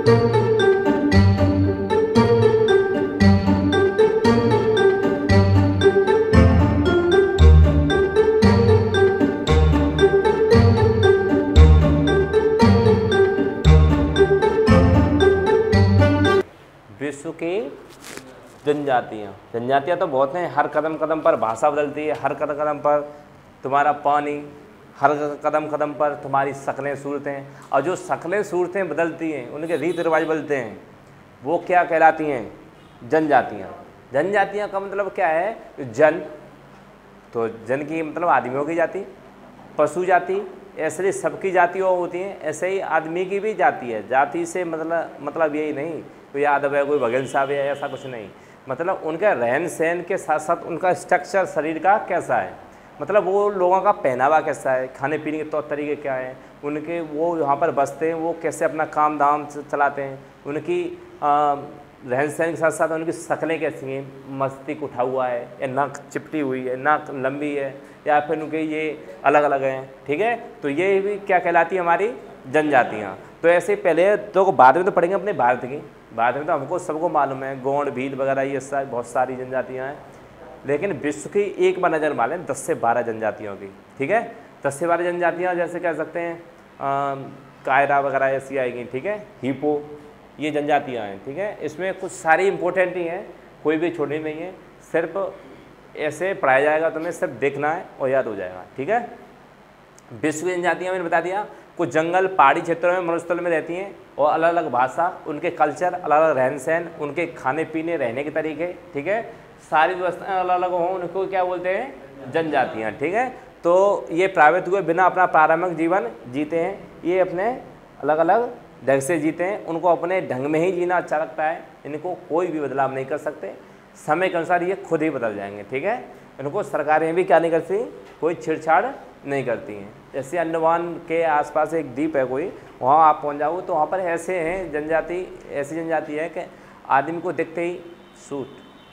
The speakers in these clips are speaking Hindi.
विश्व की जनजातियाँ तो बहुत हैं। हर कदम कदम पर भाषा बदलती है, हर कदम कदम पर तुम्हारा पानी, हर कदम कदम पर तुम्हारी शक्लें सूरतें, और जो शक्लें सूरतें बदलती हैं उनके रीति रिवाज बदलते हैं, वो क्या कहलाती हैं? जनजातियाँ। जनजातियाँ का मतलब क्या है? जन, तो जन की मतलब आदमियों की जाति, पशु जाति, ऐसे सबकी जातियाँ होती हैं, ऐसे ही आदमी की भी जाति है। जाति से मतलब यही नहीं कोई यादव है, कोई भगत साहब है, ऐसा कुछ नहीं। मतलब उनका रहन सहन के साथ साथ उनका स्ट्रक्चर शरीर का कैसा है, मतलब वो लोगों का पहनावा कैसा है, खाने पीने के तौर तरीके क्या हैं उनके, वो यहाँ पर बसते हैं, वो कैसे अपना काम धाम चलाते हैं, उनकी रहन सहन के साथ साथ उनकी शक्लें कैसी हैं, मस्तिष्क उठा हुआ है या नाक चिपटी हुई है, नाक लंबी है, या फिर उनके ये अलग अलग हैं। ठीक है, तो ये भी क्या कहलाती है? हमारी जनजातियाँ। तो ऐसे पहले तो बाद में तो पढ़ेंगे अपने भारत की, भारत में तो हमको सबको मालूम है, गोंड भील वगैरह ये सब बहुत सारी जनजातियाँ हैं, लेकिन विश्व की एक बार नज़र मारें 10 से 12 जनजातियों की। ठीक है, 10 से 12 जनजातियाँ जैसे कह सकते हैं कायरा वगैरह ऐसी आएगी। ठीक है, हिपो, ये जनजातियाँ हैं। ठीक है, इसमें कुछ सारी इंपॉर्टेंट ही हैं, कोई भी छोटी नहीं है, सिर्फ ऐसे पढ़ाया जाएगा, तुम्हें सिर्फ देखना है और याद हो जाएगा। ठीक है, विश्व की जनजातियाँ मैंने बता दिया, कुछ जंगल पहाड़ी क्षेत्रों में मरुस्थल में रहती हैं और अलग अलग भाषा, उनके कल्चर, अलग अलग रहन सहन, उनके खाने पीने रहने के तरीके, ठीक है, सारी व्यवस्थाएं अलग अलग हों, उनको क्या बोलते हैं? जनजातियाँ। ठीक है, तो ये प्राकृत हुए बिना अपना प्रारंभिक जीवन जीते हैं, ये अपने अलग अलग ढंग से जीते हैं, उनको अपने ढंग में ही जीना अच्छा लगता है, इनको कोई भी बदलाव नहीं कर सकते, समय के अनुसार ये खुद ही बदल जाएंगे। ठीक है, इनको सरकारें भी क्या नहीं करती? कोई छेड़छाड़ नहीं करती हैं। जैसे अंडमान के आसपास एक द्वीप है कोई, वहाँ आप पहुँच जाओ तो वहाँ पर ऐसे हैं जनजाति, ऐसी जनजाति है कि आदमी को देखते ही सूट,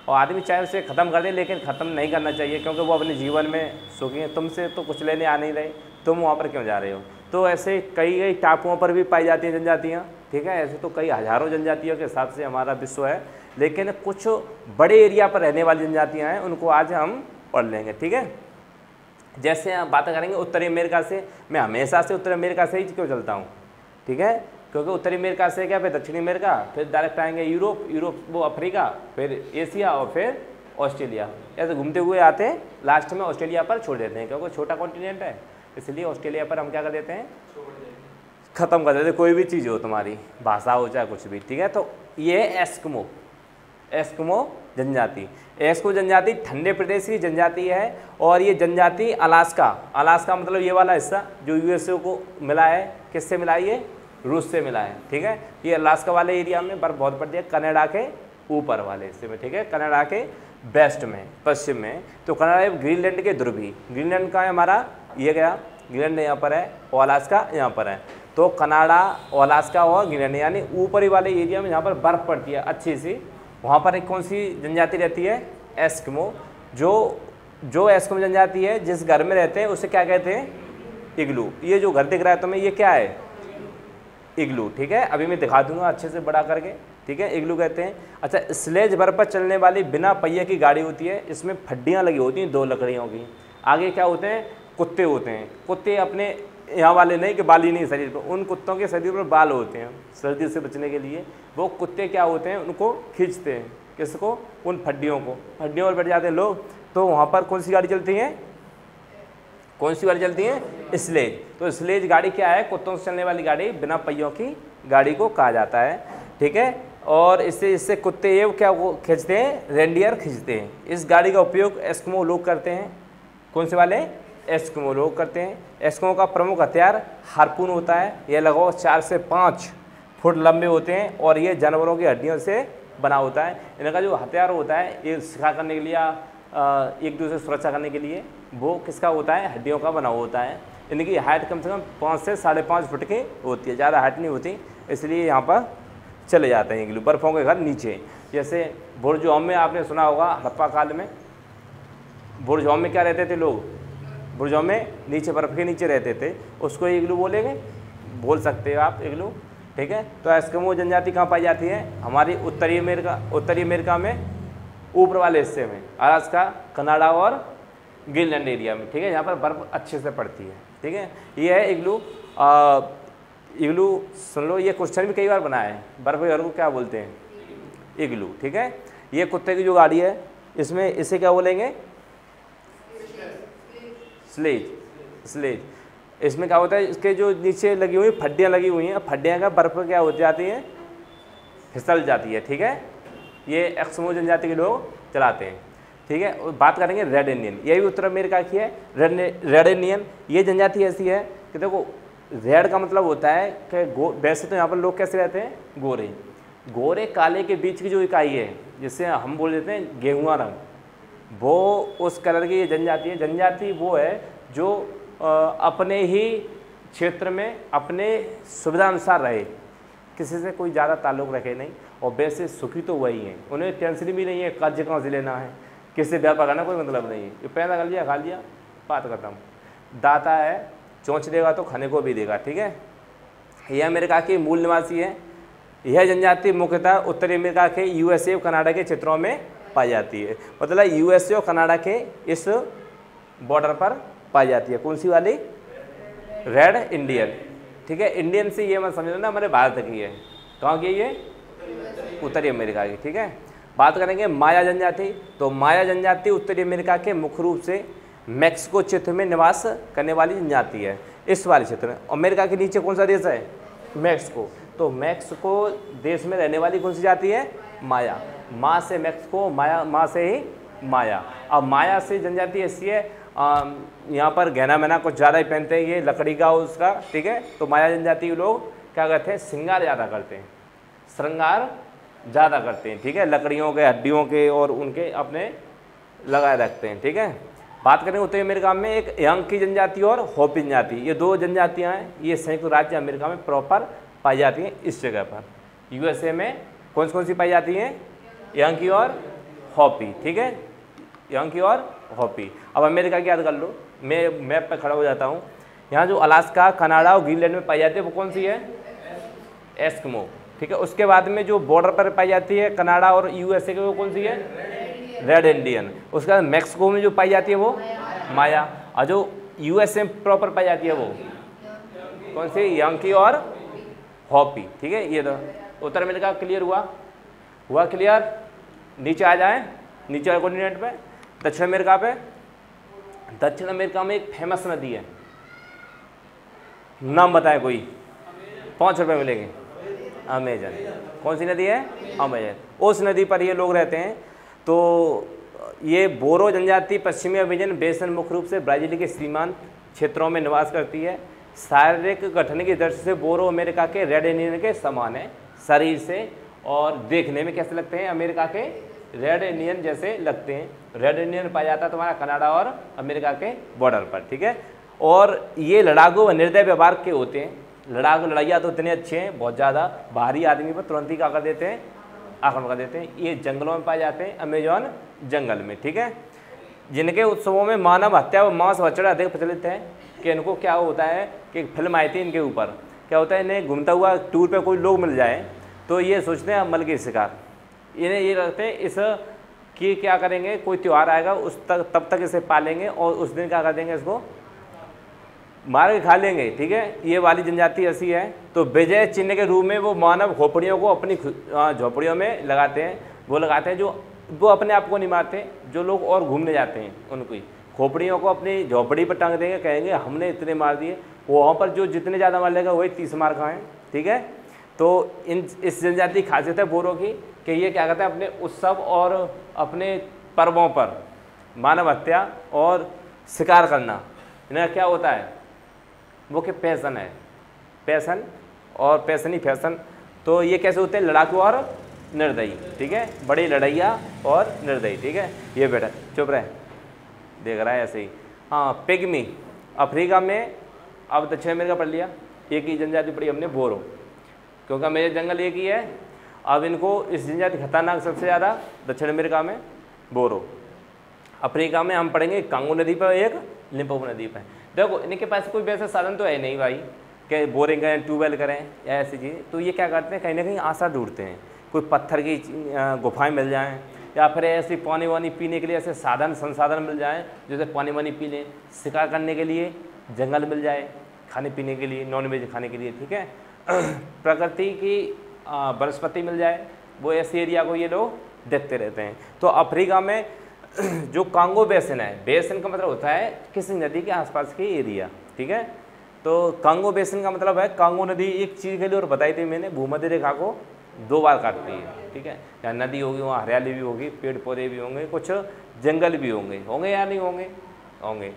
और आदमी चाहे उसे ख़त्म कर दे, लेकिन ख़त्म नहीं करना चाहिए, क्योंकि वो अपने जीवन में सुखी है, तुमसे तो कुछ लेने आ नहीं रहे, तुम वहाँ पर क्यों जा रहे हो? तो ऐसे कई कई टापुओं पर भी पाई जाती हैं जनजातियाँ। ठीक है, ऐसे तो कई हज़ारों जनजातियों के हिसाब से हमारा विश्व है, लेकिन कुछ बड़े एरिया पर रहने वाली जनजातियाँ हैं, उनको आज हम पढ़ लेंगे। ठीक है, जैसे आप बातें करेंगे उत्तरी अमेरिका से, मैं हमेशा से उत्तरी अमेरिका से ही क्यों चलता हूँ? ठीक है, क्योंकि उत्तरी अमेरिका से क्या, फिर दक्षिणी अमेरिका, फिर डायरेक्ट आएंगे यूरोप, वो अफ्रीका, फिर एशिया और फिर ऑस्ट्रेलिया, ऐसे घूमते हुए आते हैं, लास्ट में ऑस्ट्रेलिया पर छोड़ देते हैं, क्योंकि छोटा कॉन्टिनेंट है, इसलिए ऑस्ट्रेलिया पर हम क्या कर देते हैं? ख़त्म कर देते हैं, कोई भी चीज़ हो, तुम्हारी भाषा हो चाहे कुछ भी। ठीक है, तो ये एस्किमो जनजाति, एस्किमो जनजाति ठंडे प्रदेश की जनजाति है, और ये जनजाति अलास्का मतलब ये वाला हिस्सा जो यूएसए को मिला है, किससे मिला है? ये रूस से मिला है। ठीक है, ये अलास्का वाले एरिया में बर्फ बहुत पड़ती है, कनाडा के ऊपर वाले हिस्से में। ठीक है, कनाडा के वेस्ट में, पश्चिम में, तो कनाडा ग्रीनलैंड के ध्रुवी, ग्रीनलैंड का है हमारा, ये गया ग्रीनलैंड यहाँ पर है, और अलास्का यहाँ पर है, तो कनाडा और अलास्का और ग्रीनलैंड यानी ऊपरी वाले एरिया में जहाँ पर बर्फ़ पड़ती है अच्छी सी, वहाँ पर एक कौन सी जनजाति रहती है? एस्किमो। जो एस्किमो जनजाति है, जिस घर में रहते हैं उसे क्या कहते हैं? इग्लू। ये जो घर दिख रहा है तुम्हें, ये क्या है? इग्लू। ठीक है, अभी मैं दिखा दूंगा अच्छे से बड़ा करके। ठीक है, इग्लू कहते हैं। अच्छा, स्लेज बर्फ पर चलने वाली बिना पहिए की गाड़ी होती है, इसमें फड्डियाँ लगी होती हैं 2 लकड़ियों की, आगे क्या होते हैं? कुत्ते होते हैं। कुत्ते अपने यहाँ वाले नहीं कि बाली नहीं शरीर पर, उन कुत्तों के शरीर पर बाल होते हैं, सर्दी से बचने के लिए वो कुत्ते क्या होते हैं? उनको खींचते हैं, किसको? उन फड्डियों को। फड्डियों पर बैठ जाते हैं लोग, तो वहाँ पर कौन सी गाड़ी चलती है? कौन सी गाड़ी चलती है? स्लेज। तो स्लेज गाड़ी क्या है? कुत्तों से चलने वाली गाड़ी, बिना पहियों की गाड़ी को कहा जाता है। ठीक है, और इससे कुत्ते ये क्या वो खींचते हैं? रेंडियर खींचते हैं। इस गाड़ी का उपयोग एस्किमो लोग करते हैं। कौन से वाले? एस्किमो लोग करते हैं। एस्किमो का प्रमुख हथियार हार्पून होता है। यह लगभग 4 से 5 फुट लंबे होते हैं और ये जानवरों की हड्डियों से बना होता है। इनका जो हथियार होता है, ये शिकार करने के लिए, एक दूसरे से सुरक्षा करने के लिए, वो किसका होता है? हड्डियों का बना होता है। इनकी हाइट कम से कम 5 से 5.5 फुट की होती है, ज़्यादा हाइट नहीं होती, इसलिए यहाँ पर चले जाते हैं इग्लू, बर्फ़ों के घर नीचे। जैसे बुर्जोम में आपने सुना होगा, हड़प्पा काल में बुर्जोम में क्या रहते थे लोग? बुर्जों में नीचे बर्फ़ के नीचे रहते थे, उसको इग्लू बोलेंगे, बोल सकते हो आप इग्लू। ठीक है। तो एस्किमो जनजाति कहाँ पाई जाती है? हमारी उत्तरी अमेरिका में ऊपर वाले हिस्से में, अलास्का, कनाडा और ग्रीनलैंड एरिया में, ठीक है, यहाँ पर बर्फ़ अच्छे से पड़ती है, ठीक है। ये है इग्लू। इग्लू सुन लो, ये क्वेश्चन भी कई बार बनाया है, बर्फ़ के घर को क्या बोलते हैं? इग्लू, ठीक है। ये कुत्ते की जो गाड़ी है, इसमें इसे क्या बोलेंगे? स्लेज। इसमें क्या होता है, इसके जो नीचे लगी हुई फड्डियाँ लगी हुई हैं, फड्डियाँ का बर्फ़ क्या हो जाती हैं? फिसल जाती है, ठीक है। ये एस्किमो जनजाति के लोग चलाते हैं, ठीक है। और बात करेंगे रेड इंडियन, ये भी उत्तर अमेरिका की है। रेड इंडियन ये जनजाति ऐसी है कि देखो, रेड का मतलब होता है कि वैसे तो यहाँ पर लोग कैसे रहते हैं? गोरे काले के बीच की जो इकाई है, जिससे हम बोल देते हैं गेहुआ रंग, वो उस कलर की ये जनजाति है। जनजाति वो है जो अपने ही क्षेत्र में अपने सुविधा अनुसार रहे, किसी से कोई ज़्यादा ताल्लुक़ रखे नहीं, और वैसे सुखी तो वही हैं, उन्हें टेंशन भी नहीं है कर्ज कहाँ से लेना है, किससे व्यापार करना कोई मतलब नहीं है। ये पैदा कर लिया, खा लिया, बात खत्म। दाता है, चोंच देगा तो खाने को भी देगा, ठीक है। यह अमेरिका के मूल निवासी है। यह जनजाति मुख्यतः उत्तरी अमेरिका के यूएसए और कनाडा के क्षेत्रों में पाई जाती है। मतलब यूएसए और कनाडा के इस बॉर्डर पर पाई जाती है। कौन सी वाली? रेड इंडियन, ठीक है। इंडियन से ये मत समझना हमारे भारत की है, कहाँ की ये? उत्तरी अमेरिका की, ठीक है। बात करेंगे माया जनजाति। तो माया जनजाति उत्तरी अमेरिका के मुख्य रूप से मैक्सिको क्षेत्र में निवास करने वाली जनजाति है। इस वाले क्षेत्र में अमेरिका के नीचे कौन सा देश है? मैक्सिको। तो मैक्सिको देश में रहने वाली कौन सी जाति है? माया। माँ से मैक्सिको, माँ से ही माया। अब माया से जनजाति ऐसी है, यहाँ पर गहना मैना कुछ ज़्यादा ही पहनते हैं, ये लकड़ी का उसका, ठीक है। तो माया जनजाति के लोग क्या करते हैं? श्रृंगार ज़्यादा करते हैं, श्रृंगार ज़्यादा करते हैं, ठीक है। लकड़ियों के, हड्डियों के और उनके अपने लगाए रखते हैं, ठीक है। बात करें उत्तरी अमेरिका में एक यंग की जनजाति और होपी जनजाति, ये दो जनजातियाँ हैं, ये संयुक्त राज्य अमेरिका में प्रॉपर पाई जाती हैं इस जगह पर। यूएसए में कौन सी पाई जाती हैं? यंकी और होपी, ठीक है, यंकी और होपी। अब अमेरिका की याद कर लो, मैं मैप पर खड़ा हो जाता हूँ। यहाँ जो अलास्का, कनाडा और ग्रीनलैंड में पाई जाती है वो कौन सी है? एस्किमो, ठीक है। उसके बाद में जो बॉर्डर पर पाई जाती है कनाडा और यूएसए के, वो कौन सी है? Red Indian. उसके बाद मैक्सिको में जो पाई जाती है वो माया, और जो यूएसए में प्रॉपर पाई जाती है वो कौन सी? यंकी और होपी, ठीक है। ये तो उत्तर अमेरिका क्लियर हुआ क्लियर। नीचे आ जाए, नीचे वाले कॉन्टिनेंट पे, दक्षिण अमेरिका पे। दक्षिण अमेरिका में एक फेमस नदी है, नाम बताएं कोई, 5 रुपये मिलेंगे। अमेजन। कौन सी नदी है? अमेजन। उस नदी पर ये लोग रहते हैं। तो ये बोरो जनजाति पश्चिमी अमेजन बेसिन मुख्य रूप से ब्राज़ील के सीमांत क्षेत्रों में निवास करती है। शारीरिक गठन की दृष्टि से बोरो अमेरिका के रेड इंडियन के समान है शरीर से, और देखने में कैसे लगते हैं? अमेरिका के रेड इंडियन जैसे लगते हैं। रेड इंडियन पाया जाता है तुम्हारा कनाडा और अमेरिका के बॉर्डर पर, ठीक है। और ये लड़ाकू व निर्दय व्यवहार के होते हैं। लड़ाकू लड़ाइया तो इतने अच्छे हैं, बहुत ज़्यादा, बाहरी आदमी पर तुरंत ही क्या कर देते हैं? आक्रमण कर देते हैं। ये जंगलों में पाए जाते हैं, अमेजॉन जंगल में, ठीक है। जिनके उत्सवों में मानव हत्या व मांस भक्षण अधिक प्रचलित है। कि इनको क्या होता है कि एक फिल्म आई थी इनके ऊपर, क्या होता है, इन्हें घूमता हुआ टूर पे कोई लोग मिल जाए तो ये सोचते हैं मल के शिकार, इन्हें ये रखते हैं इस कि क्या करेंगे, कोई त्यौहार आएगा उस तक तब तक इसे पालेंगे और उस दिन क्या कर देंगे, इसको मार के खा लेंगे, ठीक है। ये वाली जनजाति ऐसी है। तो विजय चिन्ह के रूप में वो मानव खोपड़ियों को अपनी झोपड़ियों में लगाते हैं। वो लगाते हैं जो वो अपने आप को नहीं मारते, जो लोग और घूमने जाते हैं उनको खोपड़ियों को अपनी झोपड़ी पर टांग देंगे, कहेंगे हमने इतने मार दिए। वहाँ पर जो जितने ज़्यादा मार लेगा वही 30 मार खाएँ, ठीक है। तो इस जनजाति की खासियत है बोरों की कि ये क्या कहते हैं, अपने उत्सव और अपने पर्वों पर मानव हत्या और शिकार करना इन्हें क्या होता है, वो कि पैसन है, पैसन और पैसनी फैशन। तो ये कैसे होते हैं, लड़ाकू और निर्दयी, ठीक है, बड़ी लड़ैया और निर्दयी, ठीक है। ये बेटा चुप रहे, देख रहा है ऐसे ही। हाँ, पिग्मी अफ्रीका में, अब दक्षिण अमेरिका पढ़ लिया, एक ही जनजाति पढ़ी हमने बोरो, क्योंकि मेरे जंगल एक ही है। अब इनको इस जनजाति खतरनाक सबसे ज़्यादा दक्षिण अमेरिका में बोरो। अफ्रीका में हम पढ़ेंगे कांगो नदी पर, एक लिम्पोपो नदी पर। देखो इनके पास कोई वैसा साधन तो है नहीं भाई, कि बोरिंग करें, ट्यूबवेल करें या ऐसी चीज़, तो ये क्या करते हैं, कहीं ना कहीं आशा ढूंढते हैं, कोई पत्थर की गुफाएं मिल जाएं, या फिर ऐसी पानी वानी पीने के लिए ऐसे संसाधन मिल जाएं, जैसे पानी वानी पी लें, शिकार करने के लिए जंगल मिल जाए, खाने पीने के लिए, नॉन वेज खाने के लिए, ठीक है, प्रकृति की वनस्पति मिल जाए, वो ऐसे एरिया को ये लोग देखते रहते हैं। तो अफ्रीका में जो कांगो बेसिन है, बेसिन का मतलब होता है किसी नदी के आसपास की एरिया, ठीक है। तो कांगो बेसिन का मतलब है, कांगो नदी एक चीज़ के लिए और बताई थी मैंने, भूमध्य रेखा को 2 बार काटती है, ठीक है। जहाँ नदी होगी वहाँ हरियाली भी होगी, पेड़ पौधे भी होंगे, कुछ जंगल भी होंगे या नहीं होंगे,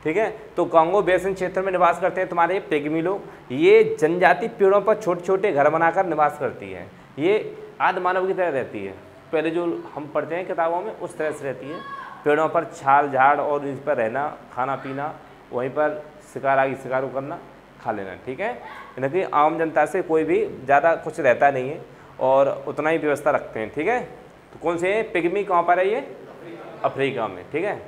ठीक है। तो कांगो बेसिन क्षेत्र में निवास करते हैं तुम्हारे पिग्मी लोग। ये जनजाति पेड़ों पर छोटे छोटे घर बनाकर निवास करती है। ये आदि मानव की तरह रहती है, पहले जो हम पढ़ते हैं किताबों में उस तरह से रहती है। पेड़ों पर छाल झाड़ और इस पर रहना, खाना पीना, वहीं पर शिकार करना, खा लेना, ठीक है। यानी कि आम जनता से कोई भी ज़्यादा कुछ रहता नहीं है और उतना ही व्यवस्था रखते हैं, ठीक है। तो कौन से पिग्मी कहाँ पर है, ये अफ्रीका में, ठीक है।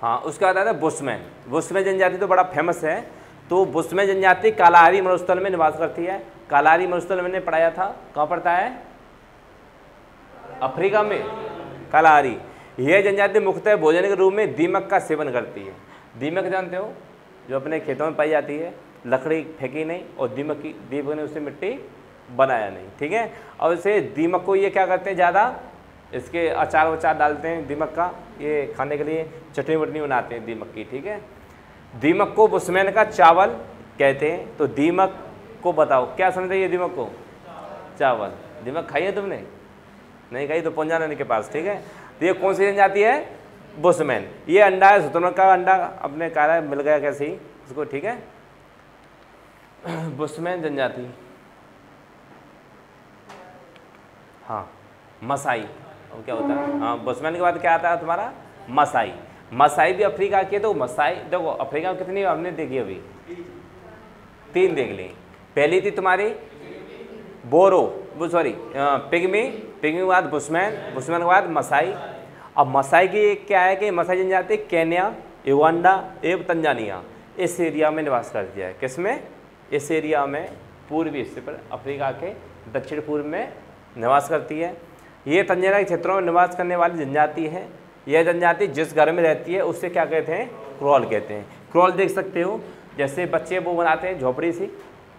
हाँ, उसके बाद आता है बुशमैन जनजाति तो बड़ा फेमस है। तो बुशमैन जनजाति कालाहारी मरुस्थल में निवास करती है। कालाहारी मरुस्थल मैंने पढ़ाया था, कहाँ पड़ता है, अफ्रीका में, कालाहारी। यह जनजाति मुख्यतः भोजन के रूप में दीमक का सेवन करती है। दीमक जानते हो, जो अपने खेतों में पाई जाती है, लकड़ी फेंकी नहीं और दीमक ने उससे मिट्टी बनाया नहीं, ठीक है। और इसे दीमक को ये क्या करते हैं, ज़्यादा इसके अचार वचार डालते हैं दीमक का, ये खाने के लिए चटनी वटनी बनाते हैं दीमक की, ठीक है। दीमक को बुशमैन का चावल कहते हैं। तो दीमक को बताओ क्या समझते हैं, दीमक को चावल। दीमक खाई है तुमने, नहीं खाई तो पहुँच जाना इनके पास, ठीक है। तो ये कौन सी जनजाति है, बुशमैन। ये अंडा है, शुतुरमुर्ग का अंडा अपने काला मिल गया कैसे ही उसको, ठीक है। बुशमैन जनजाति, हाँ, मसाई, और क्या होता है, हाँ, बुशमैन के बाद क्या आता है तुम्हारा, मसाई। मसाई भी अफ्रीका की है। तो मसाई देखो, अफ्रीका में कितनी हमने देखी, अभी 3 देख ली। पहली थी तुम्हारी बोरो, पिग्मी के बाद बुशमैन के बाद मसाई। अब मसाई की क्या है कि मसाई जनजाति केन्या, युगांडा एवं तंजानिया इस एरिया में निवास करती है। किसमें, इस एरिया में पूर्वी हिस्से पर अफ्रीका के दक्षिण पूर्व में निवास करती है। ये तंजानिया के क्षेत्रों में निवास करने वाली जनजाति है। यह जनजाति जिस घर में रहती है उससे क्या कहते हैं, क्रॉल कहते हैं। क्रॉल देख सकते हो, जैसे बच्चे वो बनाते हैं झोपड़ी सी,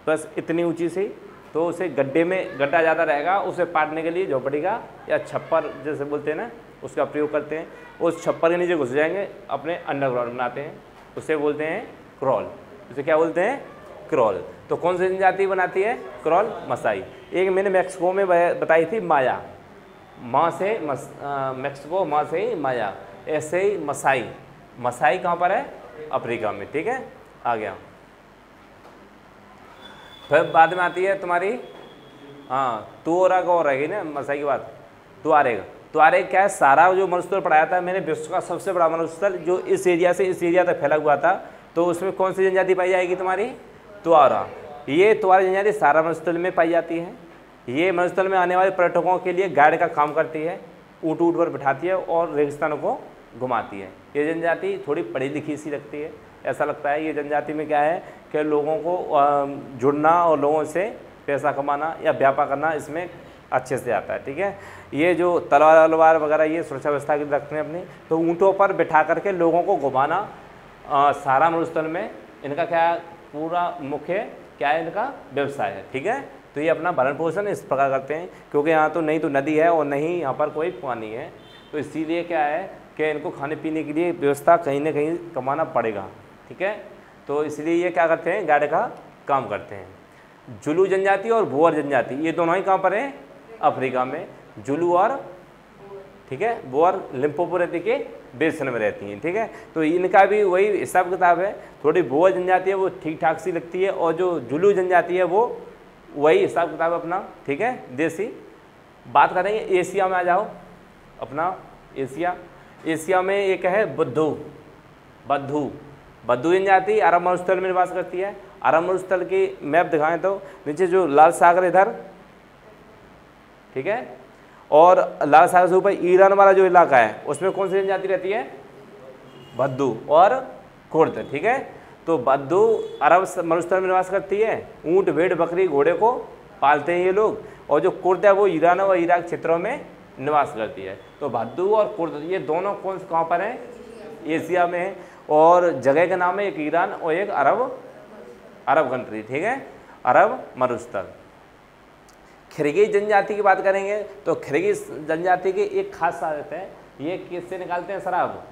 बस इतनी ऊंची सी, तो उसे गड्ढा ज़्यादा रहेगा, उसे पाटने के लिए झोपड़ी का या छप्पर जैसे बोलते हैं ना, उसका प्रयोग करते हैं। उस छप्पर के नीचे घुस जाएंगे, अपने अंडरग्राउंड बनाते हैं, उसे बोलते हैं क्रॉल। उसे क्या बोलते हैं, क्रॉल। तो कौन सी जनजाति बनाती है क्रॉल, मसाई। एक मैंने मैक्सिको में बताई थी माया, माँ से मैक्सिको, माँ से माया, ऐसे ही मसाई कहाँ पर है, अफ्रीका में, ठीक है। आ गया। फिर बाद में आती है तुम्हारी, हाँ, तुअरा का और रहेगी ना मसाई के बाद, तुआरेग क्या है, सारा जो मरुस्थल पढ़ाया था मैंने, विश्व का सबसे बड़ा मरुस्थल जो इस एरिया से इस एरिया तक फैला हुआ था। तो उसमें कौन सी जनजाति पाई जाएगी तुम्हारी, तुआरा। ये तुआरा जनजाति सारा मरुस्थल में पाई जाती है। ये मरुस्थल में आने वाले पर्यटकों के लिए गाइड का काम करती है, ऊँट पर बिठाती है और रेगिस्तानों को घुमाती है। ये जनजाति थोड़ी पढ़ी लिखी सी लगती है, ऐसा लगता है। ये जनजाति में क्या है कि लोगों को जुड़ना और लोगों से पैसा कमाना या व्यापार करना इसमें अच्छे से आता है, ठीक है। ये जो तलवार वगैरह ये सुरक्षा व्यवस्था के रखते हैं अपनी, तो ऊँटों पर बिठा करके लोगों को घुमाना सारा मरुस्थल में इनका क्या पूरा मुख्य क्या है, इनका व्यवसाय है, ठीक है। तो ये अपना भरण पोषण इस प्रकार करते हैं, क्योंकि यहाँ तो नहीं तो नदी है और नहीं यहाँ पर कोई पानी है, तो इसीलिए क्या है कि इनको खाने पीने के लिए व्यवस्था कहीं ना कहीं कमाना पड़ेगा, ठीक है। तो इसलिए ये क्या करते हैं, गाइड का काम करते हैं। जुलू जनजाति और बोअर जनजाति ये दोनों ही कहाँ पर हैं, अफ्रीका में। जुलू और, ठीक है, बोअर लिम्पोपो नदी के बेसिन में रहती हैं, ठीक है। तो इनका भी वही हिसाब किताब है। थोड़ी बोअर जनजाति है वो ठीक ठाक सी लगती है, और जो जुलू जनजाति है वो वही हिसाब किताब अपना, ठीक है, देसी। बात करेंगे एशिया में, आ जाओ अपना एशिया में एक है बद्दू जनजाति अरब मरुस्थल में निवास करती है। अरब मरुस्थल की मैप दिखाएं तो नीचे जो लाल सागर इधर, ठीक है, और लाल सागर से ऊपर ईरान वाला जो इलाका है उसमें कौन सी जनजाति रहती है, बद्दू और कुर्द, ठीक है। तो बद्दू अरब मरुस्थल में निवास करती है। ऊँट, भेड़, बकरी, घोड़े को पालते हैं ये लोग। और जो कुर्द है वो ईरान और इराक क्षेत्रों में निवास करती है। तो बद्दू और कुर्द ये दोनों कहाँ पर हैं? एशिया में है। और जगह का नाम है एक ईरान और एक अरब कंट्री, ठीक है, अरब मरुस्थल। खिरगिज जनजाति की बात करेंगे तो खिरगिज जनजाति की एक खास आदत है, ये किससे निकालते हैं शराब?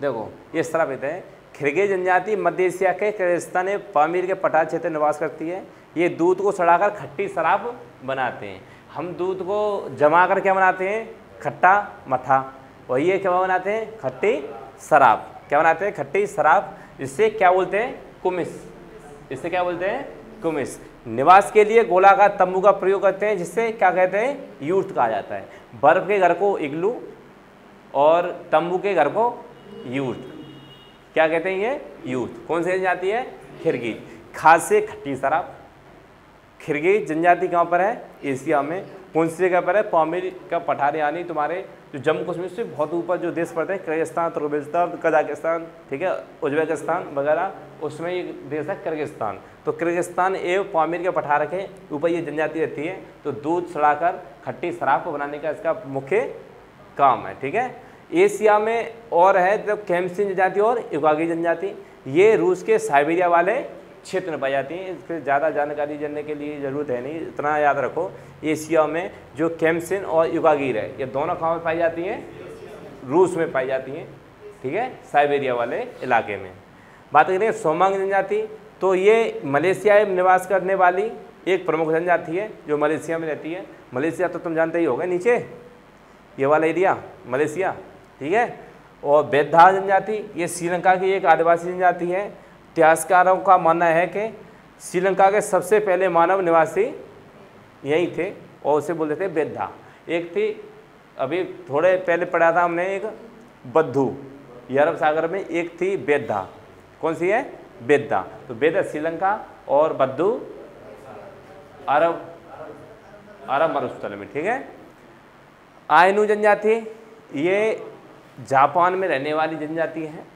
देखो ये शराब पीते हैं। खिरगिज जनजाति मध्य एशिया के किर्गिस्तान पामीर के पठार क्षेत्र में निवास करती है। ये दूध को सड़ाकर खट्टी शराब बनाते हैं। हम दूध को जमा कर क्या बनाते हैं? खट्टा मठा। और ये क्या बनाते हैं? खट्टी शराब। क्या बनाते हैं? खट्टी शराब। इससे क्या बोलते हैं? कुमिस। इससे क्या बोलते हैं? कुमिस। निवास के लिए गोलाकार तंबू का प्रयोग करते हैं, जिससे क्या कहते हैं? यूर्ट कहा जाता है। बर्फ के घर को इग्लू और तंबू के घर को यूर्ट। क्या कहते हैं? ये यूर्ट। कौन सी जनजाति है? खिरगिज। खाद से खट्टी शराब। खिरगिज जनजाति कहाँ पर है? एशिया में। कौन सी जगह पर है? पामीर का पठार, यानी तुम्हारे जो जम्मू कश्मीर से बहुत ऊपर जो देश पड़ते हैं, किर्गिस्तान, तुर्कमेनिस्तान, कजाकिस्तान, ठीक है, उज्बेकिस्तान वगैरह, उसमें ये देश है किर्गिस्तान। तो किर्गिस्तान एवं पामीर के पठार के ऊपर ये जनजाति रहती है। तो दूध सड़ाकर खट्टी शराब को बनाने का इसका मुख्य काम है, ठीक है। एशिया में और है तो कैम्सिन जनजाति और युगागी जनजाति, ये रूस के साइबेरिया वाले क्षेत्र में पाई जाती हैं। इसके ज़्यादा जानकारी जानने के लिए ज़रूरत है नहीं, इतना याद रखो। एशिया में जो कैम्सिन और युगागीर है, ये दोनों कहाँ में पाई जाती हैं? रूस में पाई जाती हैं, ठीक है, साइबेरिया वाले इलाके में। बात करें सोमांग जनजाति, तो ये मलेशिया में निवास करने वाली एक प्रमुख जनजाति है जो मलेशिया में रहती है। मलेशिया तो तुम जानते ही होगे, नीचे ये वाला एरिया मलेशिया, ठीक है। और बेद्धा जनजाति, ये श्रीलंका की एक आदिवासी जनजाति है। इतिहासकारों का मानना है कि श्रीलंका के सबसे पहले मानव निवासी यही थे और उसे बोलते थे बेद्धा। एक थी, अभी थोड़े पहले पढ़ा था हमने, एक बद्दू, ये अरब सागर में। एक थी बेद्धा। कौन सी है? बेद्धा। तो बेद्धा श्रीलंका और बद्दू अरब मरुस्थल में, ठीक है। आइनू जनजाति, ये जापान में रहने वाली जनजाति है।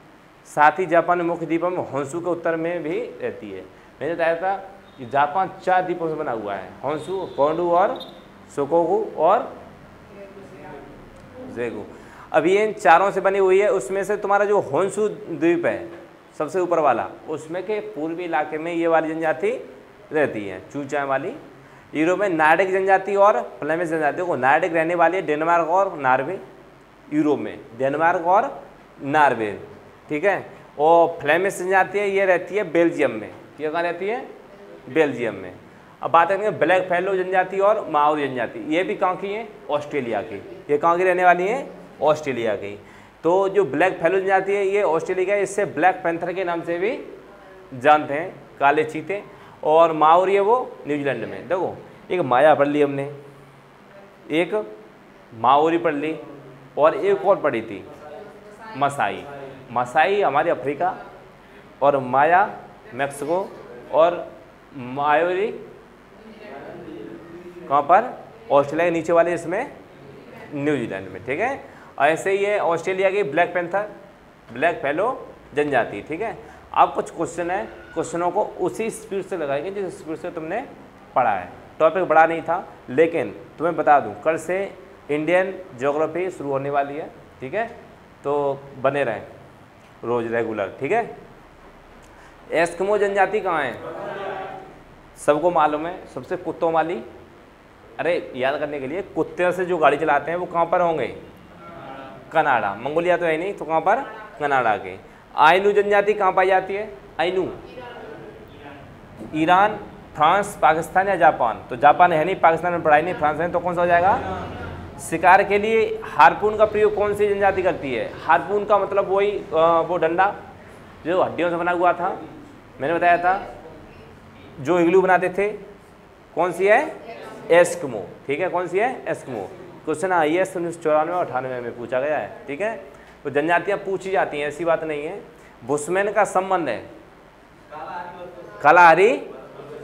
साथ ही जापान में मुख्य द्वीपों में होंशु के उत्तर में भी रहती है। मैंने बताया था कि जापान 4 द्वीपों से बना हुआ है, होंशु, कोंडू और शोकोगु और जेगु। अब ये इन चारों से बनी हुई है। उसमें से तुम्हारा जो होंशु द्वीप है सबसे ऊपर वाला, उसमें के पूर्वी इलाके में ये वाली जनजाति रहती है, चूचाएं वाली। यूरोप में नार्डिक जनजाति और फ्लेमिश जनजातियों को, नार्डिक रहने वाली है डेनमार्क और नॉर्वे। यूरोप में डेनमार्क और नॉर्वे, ठीक है। और फ्लेमिश जनजाति है, ये रहती है बेल्जियम में। ये कहाँ रहती है? बेल्जियम में। अब बात करेंगे ब्लैक फैलो जनजाति और माओरी जनजाति, ये भी कहाँ की है? ऑस्ट्रेलिया की। ये कहाँ की रहने वाली है? ऑस्ट्रेलिया की। तो जो ब्लैक फैलो जनजाति है ये ऑस्ट्रेलिया का है, इससे ब्लैक पैंथर के नाम से भी जानते हैं, काले चीते। और माओरी है वो न्यूजीलैंड में। देखो एक माया पढ़ ली हमने, एक माओरी पढ़ ली और एक और पढ़ी थी मसाई। मसाई हमारे अफ्रीका, और माया मैक्सिको, और मायोरी कहाँ पर? ऑस्ट्रेलिया के नीचे वाले इसमें न्यूजीलैंड में, ठीक है। ऐसे ही है ऑस्ट्रेलिया की ब्लैक पैंथर, ब्लैक फैलो जनजाति, ठीक है। अब कुछ क्वेश्चन है, क्वेश्चनों को उसी स्पीड से लगाएंगे जिस स्पीड से तुमने पढ़ा है। टॉपिक बड़ा नहीं था, लेकिन तुम्हें बता दूं कल से इंडियन ज्योग्राफी शुरू होने वाली है, ठीक है। तो बने रहें रोज रेगुलर, ठीक है। एस्किमो जनजाति कहाँ है? सबको मालूम है, सबसे कुत्तों वाली। अरे याद करने के लिए, कुत्ते से जो गाड़ी चलाते हैं वो कहाँ पर होंगे? कनाडा। मंगोलिया तो है नहीं, तो कहाँ पर? कनाडा के। आइनू जनजाति कहाँ पाई जाती है? आइनू ईरान, फ्रांस, पाकिस्तान या जापान? तो जापान है नहीं, पाकिस्तान में पढ़ाई नहीं, फ्रांस है, तो कौन सा हो जाएगा? शिकार के लिए हार्पून का प्रयोग कौन सी जनजाति करती है? हार्पून का मतलब वही वो डंडा जो हड्डियों से बना हुआ था, मैंने बताया था, जो इग्लू बनाते थे। कौन सी है? एस्किमो, ठीक है। कौन सी है? एस्किमो। क्वेश्चन IAS 1994 और 98 में पूछा गया है, ठीक है। तो जनजातियाँ पूछी जाती हैं, ऐसी बात नहीं है। बुशमैन का संबंध है कालाहारी,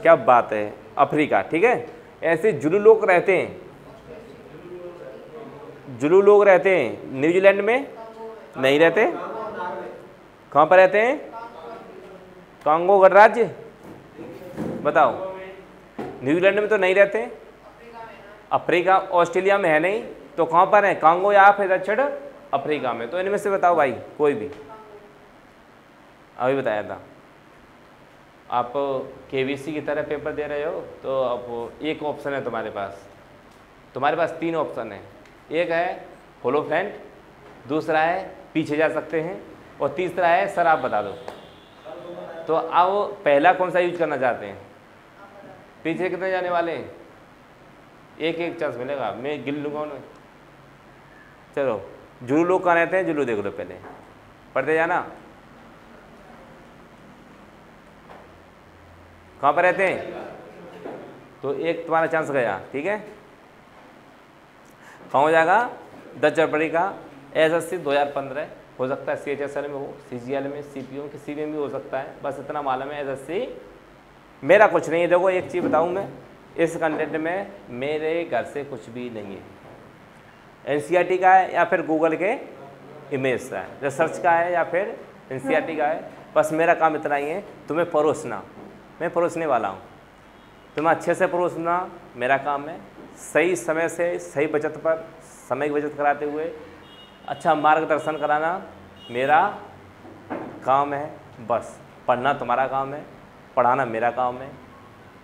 क्या बात है, अफ्रीका, ठीक है। ऐसे जुलू लोग रहते हैं, जुलू लोग रहते हैं न्यूजीलैंड में नहीं रहते। कहाँ पर रहते हैं? कांगो गणराज्य, बताओ। न्यूजीलैंड में तो नहीं रहते, अफ्रीका ऑस्ट्रेलिया में है नहीं, तो कहाँ पर है? कांगो या फिर दक्षिण अफ्रीका में। तो इनमें से बताओ भाई कोई भी। अभी बताया था। आप केवीसी की तरह पेपर दे रहे हो, तो अब एक ऑप्शन है तुम्हारे पास 3 ऑप्शन है। एक है होलो फ्रेंड, दूसरा है पीछे जा सकते हैं, और तीसरा है सर आप बता दो। तो अब पहला कौन सा यूज करना चाहते हैं? पीछे कितने जाने वाले हैं? एक चांस मिलेगा, मैं गिन लूँगा उन्हें। चलो जुलू लोग कहाँ रहते हैं? जुलू देख लो पहले, पढ़ते जाना। कहाँ पर रहते हैं? तो एक तुम्हारा चांस गया, ठीक है। कहाँ हो जाएगा? दक्षिण अफ्रीका। SSC 2015 हो सकता है, CHSL में हो, CGL में, CPO में, किसी में भी हो सकता है। बस इतना मालूम है SSC मेरा कुछ नहीं है। देखो एक चीज़ बताऊँ मैं, इस कंटेंट में मेरे घर से कुछ भी नहीं है। NCERT का है या फिर गूगल के इमेज का है, रिसर्च का है या फिर NCERT का है। बस मेरा काम इतना ही है, तुम्हें परोसना। मैं परोसने वाला हूँ, तुम्हें अच्छे से परोसना मेरा काम है। सही समय से सही बचत पर, समय की बचत कराते हुए अच्छा मार्गदर्शन कराना मेरा काम है। बस पढ़ना तुम्हारा काम है, पढ़ाना मेरा काम है।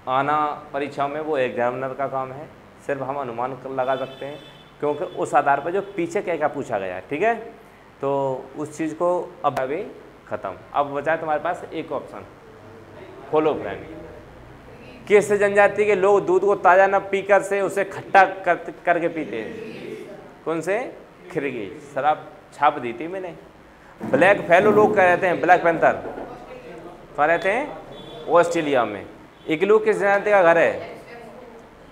आना परीक्षाओं में वो एग्जामिनर का काम है। सिर्फ हम अनुमान लगा सकते हैं, क्योंकि उस आधार पर जो पीछे क्या क्या पूछा गया है, ठीक है। तो उस चीज़ को अब अभी ख़त्म। अब बचा है तुम्हारे पास एक ऑप्शन, होलो फ्रेंड। किस जनजाति के लोग दूध को ताज़ा न पीकर से उसे खट्टा करके पीते हैं? कौन से? खिरगी। शराब छाप दी थी मैंने। ब्लैक फैलो लोग क्या रहते हैं? ब्लैक पैंथर कहाँ रहते हैं? ऑस्ट्रेलिया में। इग्लू किस जनजाति का घर है?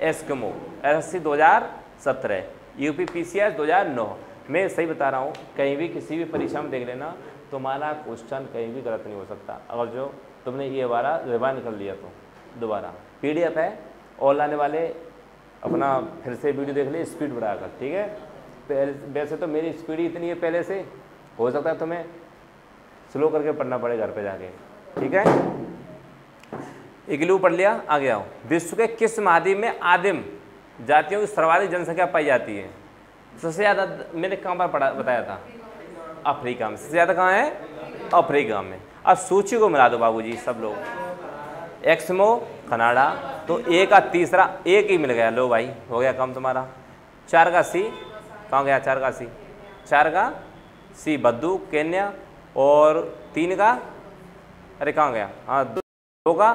एस्किमो। SSC 2017, UPPCS 2009। मैं सही बता रहा हूँ, कहीं भी किसी भी परीक्षा में देख लेना, तुम्हारा क्वेश्चन कहीं भी गलत नहीं हो सकता। अगर जो तुमने ये बारा रिवाइंड कर लिया तो दोबारा PDF है, ऑनलाइन वाले अपना फिर से वीडियो देख ले स्पीड बढ़ाकर, ठीक है। वैसे तो मेरी स्पीड ही इतनी है पहले से, हो सकता है तुम्हें स्लो करके पढ़ना पड़े घर पे जाके, ठीक है। इग्लू पढ़ लिया, आगे आओ। विश्व के किस महाद्वीप में आदिम जातियों की सर्वाधिक जनसंख्या पाई जाती है? सबसे ज़्यादा मैंने कहाँ पर बताया था? अफ्रीका में। सबसे ज़्यादा कहाँ है? अफ्रीका में। अब सूची को मिला दो बाबूजी सब लोग। एक्समो कनाडा, तो एक का तीसरा एक ही मिल गया। लो भाई हो गया काम तुम्हारा। 4 का C कहाँ गया? 4 का C, 4 का C बद्दू केन्या, और 3 का अरे कहाँ गया? हाँ 2 का,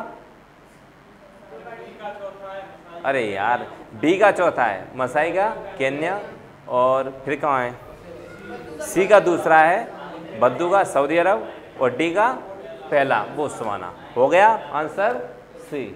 अरे यार B का चौथा है मसाई का केन्या, और फिर कहाँ है? C का दूसरा है बद्दू का सऊदी अरब, और D का पहला बोत्सवाना। हो गया आंसर C।